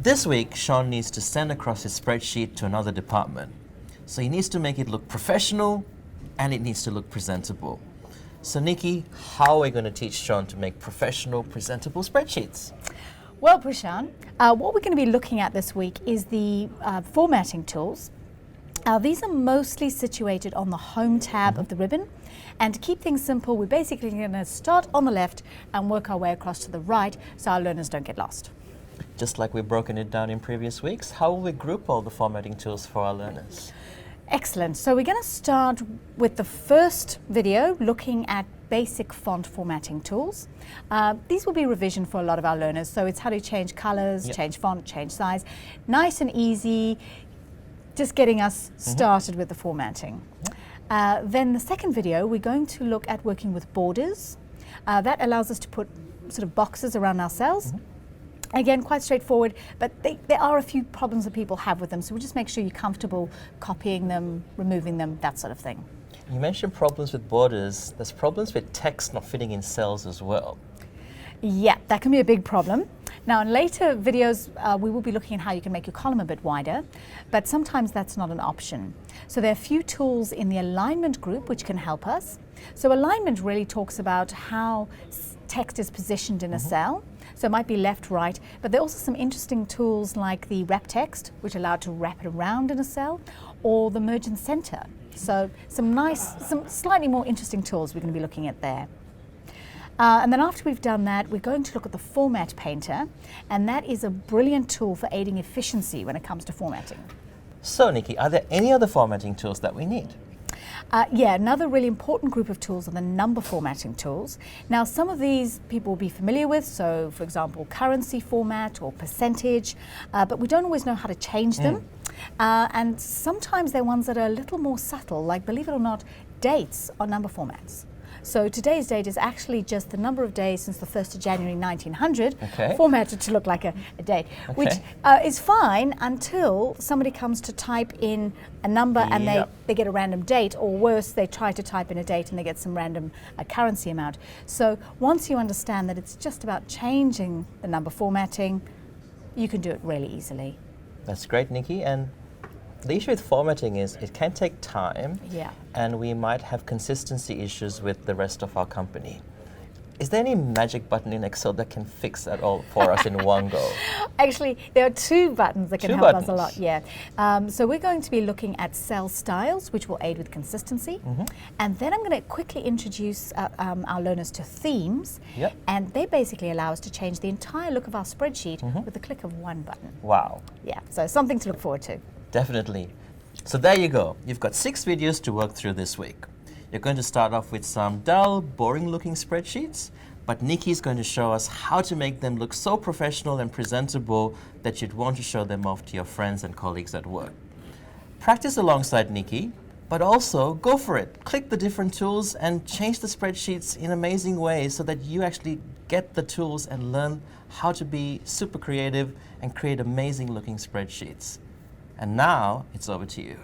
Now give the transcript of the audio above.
This week, Sean needs to send across his spreadsheet to another department. So he needs to make it look professional and it needs to look presentable. So Nikki, how are we going to teach Sean to make professional, presentable spreadsheets? Well, Prashant, what we're going to be looking at this week is the formatting tools. These are mostly situated on the Home tab of the ribbon. And to keep things simple, we're basically going to start on the left and work our way across to the right so our learners don't get lost. Just like we've broken it down in previous weeks, how will we group all the formatting tools for our learners? Excellent. So we're going to start with the first video looking at basic font formatting tools. These will be revision for a lot of our learners. So it's how to change colors, change font, change size. Nice and easy, just getting us started with the formatting. Then the second video, we're going to look at working with borders. That allows us to put sort of boxes around our cells. Again, quite straightforward, but there are a few problems that people have with them, so we'll just make sure you're comfortable copying them, removing them, that sort of thing. You mentioned problems with borders. There's problems with text not fitting in cells as well. Yeah, that can be a big problem. Now, in later videos, we will be looking at how you can make your column a bit wider, but sometimes that's not an option. So there are a few tools in the alignment group which can help us. So alignment really talks about how text is positioned in a cell. So it might be left, right, but there are also some interesting tools like the wrap text, which allow it to wrap it around in a cell, or the merge and center. So some slightly more interesting tools we're going to be looking at there. And then after we've done that, we're going to look at the Format Painter, and that is a brilliant tool for aiding efficiency when it comes to formatting. So Nikki, are there any other formatting tools that we need? Yeah, another really important group of tools are the number formatting tools. Now, some of these people will be familiar with, so for example, currency format or percentage, but we don't always know how to change them. And sometimes they're ones that are a little more subtle, like, believe it or not, dates are number formats. So today's date is actually just the number of days since the 1st of January 1900, formatted to look like a date, which is fine until somebody comes to type in a number and they get a random date, or worse, they try to type in a date and they get some random currency amount. So once you understand that it's just about changing the number formatting, you can do it really easily. That's great, Nikki. And the issue with formatting is it can take time, and we might have consistency issues with the rest of our company. Is there any magic button in Excel that can fix that all for us in one go? Actually, there are two buttons that can help us a lot, so we're going to be looking at cell styles, which will aid with consistency. And then I'm going to quickly introduce our learners to themes. And they basically allow us to change the entire look of our spreadsheet with the click of one button. Wow. Yeah, so something to look forward to. Definitely. So there you go. You've got 6 videos to work through this week. You're going to start off with some dull, boring-looking spreadsheets, but Nikki's going to show us how to make them look so professional and presentable that you'd want to show them off to your friends and colleagues at work. Practice alongside Nikki, but also go for it. Click the different tools and change the spreadsheets in amazing ways so that you actually get the tools and learn how to be super creative and create amazing-looking spreadsheets. And now, it's over to you.